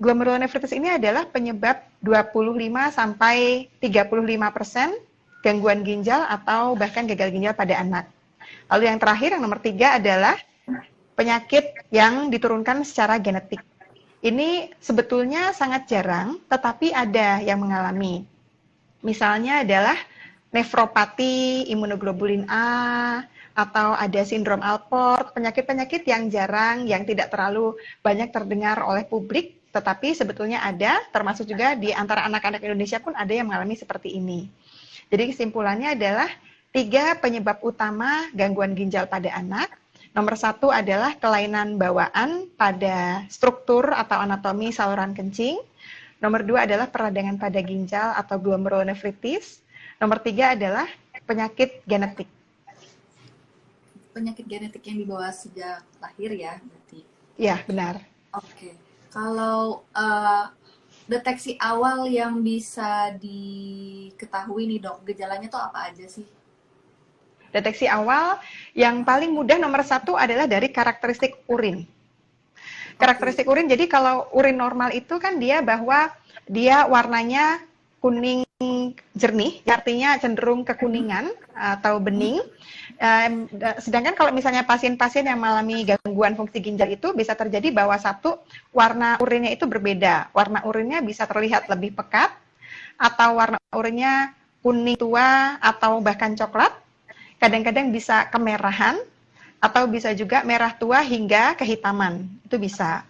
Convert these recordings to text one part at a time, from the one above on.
Glomerulonefritis ini adalah penyebab 25 sampai 35% gangguan ginjal atau bahkan gagal ginjal pada anak. Lalu yang terakhir, yang nomor 3 adalah penyakit yang diturunkan secara genetik. Ini sebetulnya sangat jarang, tetapi ada yang mengalami. Misalnya adalah nefropati, imunoglobulin A, atau ada sindrom Alport, penyakit-penyakit yang jarang, yang tidak terlalu banyak terdengar oleh publik, tetapi sebetulnya ada, termasuk juga di antara anak-anak Indonesia pun ada yang mengalami seperti ini. Jadi kesimpulannya adalah 3 penyebab utama gangguan ginjal pada anak. Nomor 1 adalah kelainan bawaan pada struktur atau anatomi saluran kencing. Nomor 2 adalah peradangan pada ginjal atau glomerulonefritis. Nomor 3 adalah penyakit genetik. Penyakit genetik yang dibawa sejak lahir ya, berarti? Ya, benar. Oke. Kalau deteksi awal yang bisa diketahui nih dok, gejalanya tuh apa aja sih? Deteksi awal yang paling mudah nomor 1 adalah dari karakteristik urin. Karakteristik urin, jadi kalau urin normal itu kan dia bahwa dia warnanya kuning jernih, artinya cenderung kekuningan atau bening. Sedangkan kalau misalnya pasien-pasien yang mengalami gangguan fungsi ginjal itu bisa terjadi bahwa satu, warna urinnya itu berbeda. Warna urinnya bisa terlihat lebih pekat, atau warna urinnya kuning tua atau bahkan coklat. Kadang-kadang bisa kemerahan, atau bisa juga merah tua hingga kehitaman. Itu bisa.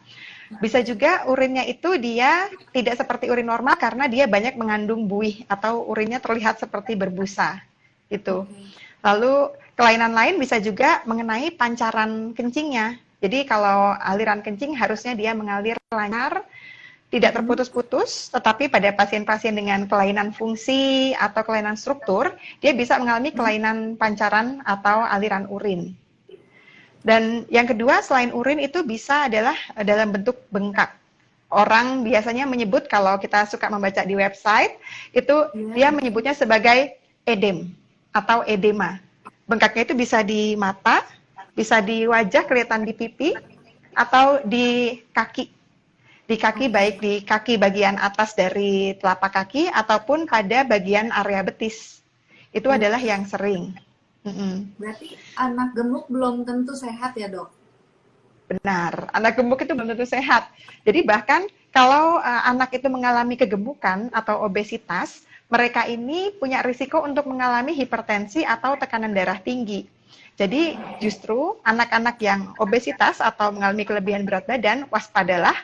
Bisa juga urinnya itu dia tidak seperti urin normal karena dia banyak mengandung buih atau urinnya terlihat seperti berbusa. Gitu. Lalu kelainan lain bisa juga mengenai pancaran kencingnya. Jadi kalau aliran kencing harusnya dia mengalir lancar, tidak terputus-putus, tetapi pada pasien-pasien dengan kelainan fungsi atau kelainan struktur, dia bisa mengalami kelainan pancaran atau aliran urin. Dan yang kedua, selain urin itu bisa adalah dalam bentuk bengkak. Orang biasanya menyebut, kalau kita suka membaca di website, itu dia menyebutnya sebagai edem atau edema. Bengkaknya itu bisa di mata, bisa di wajah, kelihatan di pipi, atau di kaki. Di kaki, baik di kaki bagian atas dari telapak kaki, ataupun pada bagian area betis. Itu adalah yang sering. Berarti anak gemuk belum tentu sehat ya dok? Benar, anak gemuk itu belum tentu sehat. Jadi bahkan kalau anak itu mengalami kegemukan atau obesitas, mereka ini punya risiko untuk mengalami hipertensi atau tekanan darah tinggi. Jadi justru anak-anak yang obesitas atau mengalami kelebihan berat badan, waspadalah,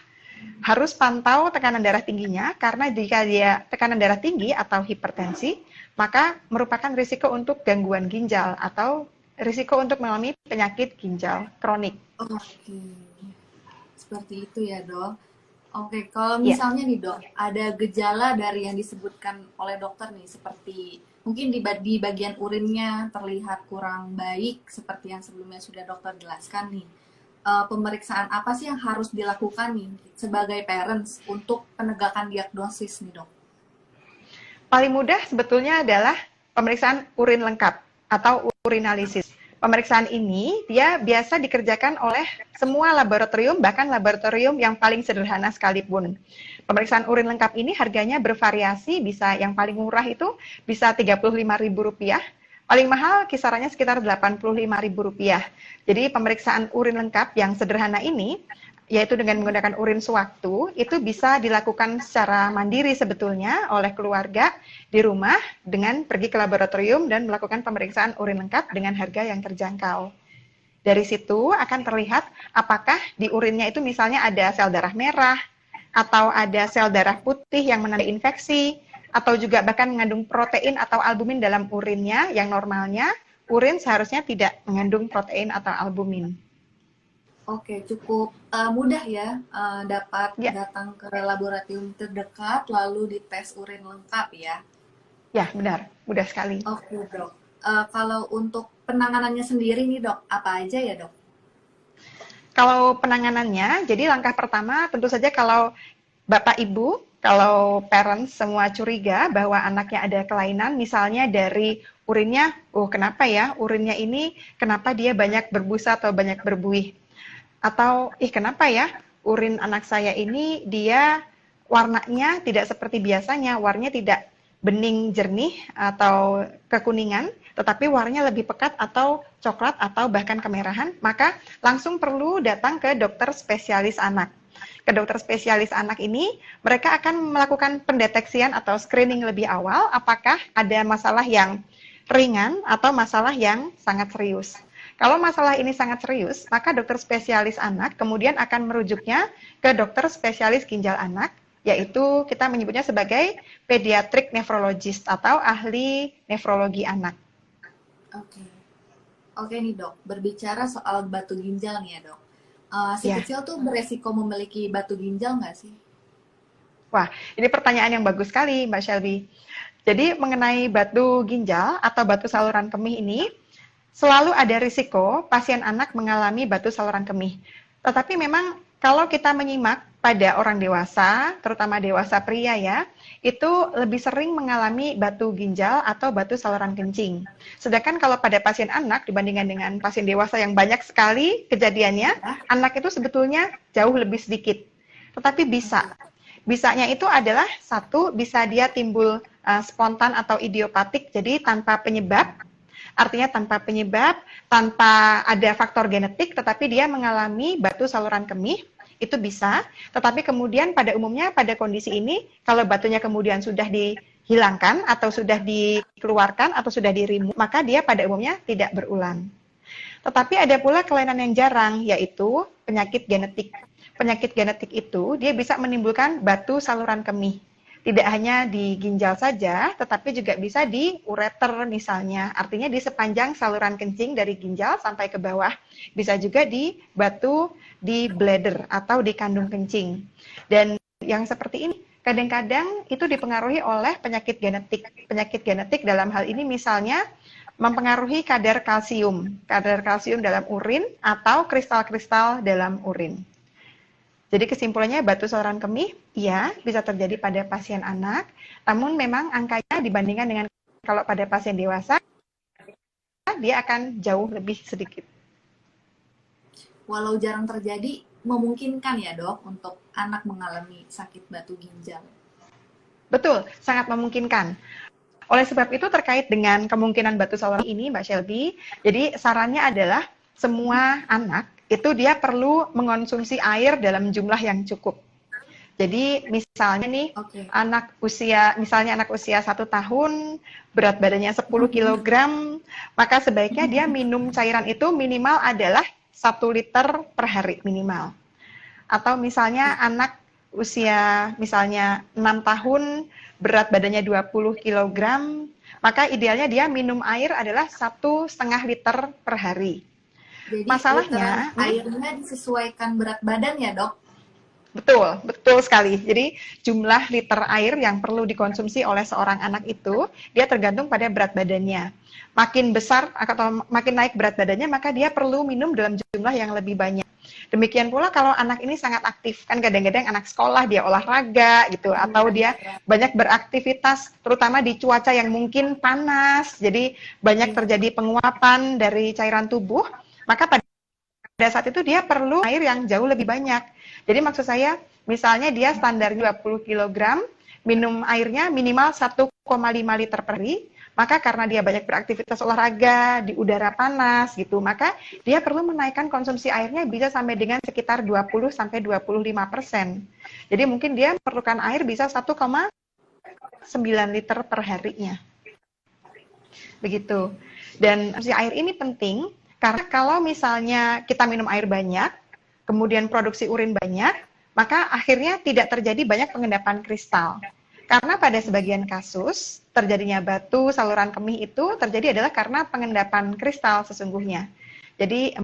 harus pantau tekanan darah tingginya, karena jika dia tekanan darah tinggi atau hipertensi, maka merupakan risiko untuk gangguan ginjal atau risiko untuk mengalami penyakit ginjal kronik. Oke, seperti itu ya dok. Oke, kalau misalnya nih dok, ada gejala dari yang disebutkan oleh dokter nih, seperti mungkin di bagian urinnya terlihat kurang baik, seperti yang sebelumnya sudah dokter jelaskan nih. Pemeriksaan apa sih yang harus dilakukan nih sebagai parents untuk penegakan diagnosis nih dok? Paling mudah sebetulnya adalah pemeriksaan urin lengkap atau urinalisis. Pemeriksaan ini dia biasa dikerjakan oleh semua laboratorium, bahkan laboratorium yang paling sederhana sekalipun. Pemeriksaan urin lengkap ini harganya bervariasi, bisa yang paling murah itu bisa Rp35.000, paling mahal kisarannya sekitar Rp85.000. Jadi pemeriksaan urin lengkap yang sederhana ini, yaitu dengan menggunakan urin sewaktu, itu bisa dilakukan secara mandiri sebetulnya oleh keluarga di rumah dengan pergi ke laboratorium dan melakukan pemeriksaan urin lengkap dengan harga yang terjangkau. Dari situ akan terlihat apakah di urinnya itu misalnya ada sel darah merah, atau ada sel darah putih yang menandai infeksi, atau juga bahkan mengandung protein atau albumin dalam urinnya, yang normalnya urin seharusnya tidak mengandung protein atau albumin. Oke, cukup mudah ya dapat datang ke laboratorium terdekat lalu dites urin lengkap ya. Ya, benar. Mudah sekali. Oke, dok. Kalau untuk penanganannya sendiri nih, dok, apa aja ya, dok? Kalau penanganannya, jadi langkah pertama tentu saja kalau Bapak Ibu, kalau parents semua curiga bahwa anaknya ada kelainan, misalnya dari urinnya, kenapa ya urinnya ini, kenapa dia banyak berbusa atau banyak berbuih? Atau, kenapa ya urin anak saya ini dia warnanya tidak seperti biasanya, warnanya tidak bening jernih atau kekuningan, tetapi warnanya lebih pekat atau coklat atau bahkan kemerahan, maka langsung perlu datang ke dokter spesialis anak. Ke dokter spesialis anak ini, mereka akan melakukan pendeteksian atau screening lebih awal apakah ada masalah yang ringan atau masalah yang sangat serius. Kalau masalah ini sangat serius, maka dokter spesialis anak kemudian akan merujuknya ke dokter spesialis ginjal anak, yaitu kita menyebutnya sebagai pediatric nephrologist atau ahli nefrologi anak. Oke. Oke nih dok, berbicara soal batu ginjal nih ya dok. Si kecil tuh beresiko memiliki batu ginjal nggak sih? Wah, ini pertanyaan yang bagus sekali Mbak Shelby. Jadi mengenai batu ginjal atau batu saluran kemih ini, selalu ada risiko pasien anak mengalami batu saluran kemih. Tetapi memang kalau kita menyimak pada orang dewasa, terutama dewasa pria ya, itu lebih sering mengalami batu ginjal atau batu saluran kencing. Sedangkan kalau pada pasien anak dibandingkan dengan pasien dewasa yang banyak sekali kejadiannya, anak itu sebetulnya jauh lebih sedikit. Tetapi bisa. Bisanya itu adalah satu, bisa dia timbul spontan atau idiopatik, jadi tanpa penyebab. Artinya tanpa penyebab, tanpa ada faktor genetik, tetapi dia mengalami batu saluran kemih, itu bisa. Tetapi kemudian pada umumnya pada kondisi ini, kalau batunya kemudian sudah dihilangkan, atau sudah dikeluarkan, atau sudah di-remove, maka dia pada umumnya tidak berulang. Tetapi ada pula kelainan yang jarang, yaitu penyakit genetik. Penyakit genetik itu, dia bisa menimbulkan batu saluran kemih. Tidak hanya di ginjal saja, tetapi juga bisa di ureter misalnya. Artinya di sepanjang saluran kencing dari ginjal sampai ke bawah. Bisa juga di batu di bladder atau di kandung kencing. Dan yang seperti ini, kadang-kadang itu dipengaruhi oleh penyakit genetik. Penyakit genetik dalam hal ini misalnya mempengaruhi kadar kalsium dalam urin atau kristal-kristal dalam urin. Jadi kesimpulannya batu saluran kemih, iya bisa terjadi pada pasien anak, namun memang angkanya dibandingkan dengan kalau pada pasien dewasa, dia akan jauh lebih sedikit. Walau jarang terjadi, memungkinkan ya dok untuk anak mengalami sakit batu ginjal? Betul, sangat memungkinkan. Oleh sebab itu terkait dengan kemungkinan batu saluran ini Mbak Shelby, jadi sarannya adalah semua anak itu dia perlu mengonsumsi air dalam jumlah yang cukup. Jadi misalnya nih anak usia 1 tahun, berat badannya 10 kg, maka sebaiknya dia minum cairan itu minimal adalah 1 liter per hari minimal. Atau misalnya anak usia misalnya 6 tahun, berat badannya 20 kg, maka idealnya dia minum air adalah 1,5 liter per hari. Jadi masalahnya airnya disesuaikan berat badan ya dok? Betul sekali. Jadi jumlah liter air yang perlu dikonsumsi oleh seorang anak itu dia tergantung pada berat badannya. Makin besar atau makin naik berat badannya, maka dia perlu minum dalam jumlah yang lebih banyak. Demikian pula kalau anak ini sangat aktif, kan kadang-kadang anak sekolah dia olahraga gitu, atau dia banyak beraktivitas, terutama di cuaca yang mungkin panas, jadi banyak terjadi penguapan dari cairan tubuh, maka pada saat itu dia perlu air yang jauh lebih banyak. Jadi maksud saya, misalnya dia standar 20 kg, minum airnya minimal 1,5 liter per hari, maka karena dia banyak beraktivitas olahraga di udara panas gitu, maka dia perlu menaikkan konsumsi airnya bisa sampai dengan sekitar 20-25%. Jadi mungkin dia memerlukan air bisa 1,9 liter per harinya. Begitu. Dan si air ini penting, karena kalau misalnya kita minum air banyak, kemudian produksi urin banyak, maka akhirnya tidak terjadi banyak pengendapan kristal. Karena pada sebagian kasus, terjadinya batu saluran kemih itu terjadi adalah karena pengendapan kristal sesungguhnya. Jadi